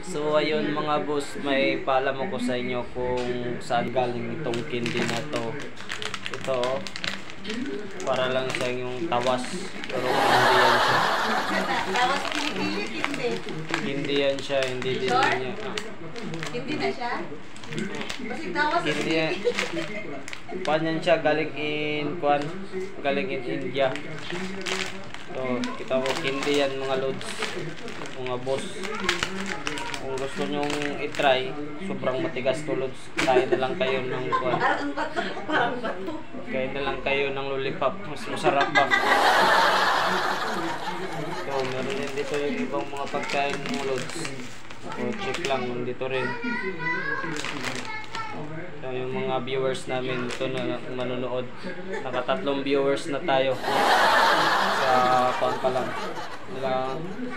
So ayun mga boss, may paalam ako sa inyo kung saan galing itong candy na to. Ito para lang sa inyong tawas, pero hindi yan siya. Tawas pinipili, hindi. Hindi yan siya, hindi din niya. Hindi na siya? Kasi tawas Hindi yan. Pan yan siya, galing in India. So, kita mo, hindi yan mga loads, mga boss. Kung gusto nyong itry, sobrang matigas to loads. Kaya na lang kayo ng kwan. parang bato, parang bato. Kaya na lang kayo ng lollipop, mas masarap pa. So, meron din dito yung ibang mga pagkain mo loads. So, check lang, nandito rin. So, yung mga viewers namin ito na manonood. Nakatatlong viewers na tayo. Sa kwan pa lang.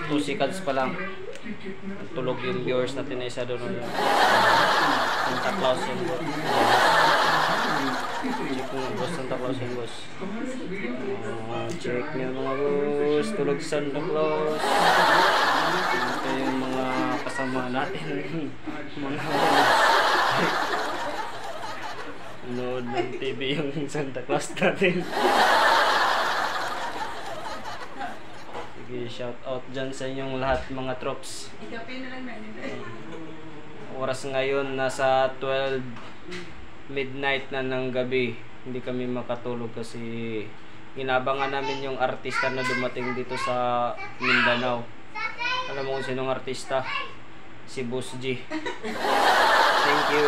2 seconds pa lang. Tulog yung viewers natin na isa doon. Santa Claus yung boss. Check mo boss, Santa Claus yung boss. Check nyo mga boss. Tulog Santa Claus. Ito yung mga kasama natin. Mga nood ng TV yung Santa Claus natin. Sige, shout out dyan sa inyong lahat mga troops. Ikapin na lang namin. Oras ngayon nasa 12 midnight na ng gabi. Hindi kami makatulog kasi ginabangan namin yung artista na dumating dito sa Mindanao. Alam mo kung sinong artista? Si Boss G. Thank you.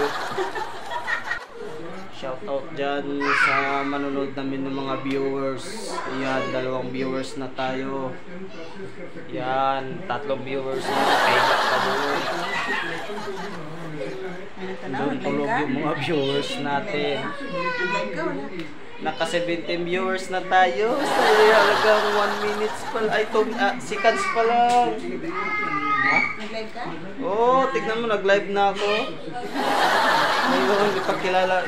Shout out dyan sa manonood namin ng mga viewers. Ayan, 2 viewers na tayo. Yan, 3 viewers na. Kaiga pa doon. Doon tulog yung mga viewers natin. Naka 17 viewers na tayo. Sa halagang 1 minutes pa lang. Ay, seconds pa lang. Ha? Nag-live ka? Oo, tignan mo, nag-live na ako. Ngayon, ipagkilala.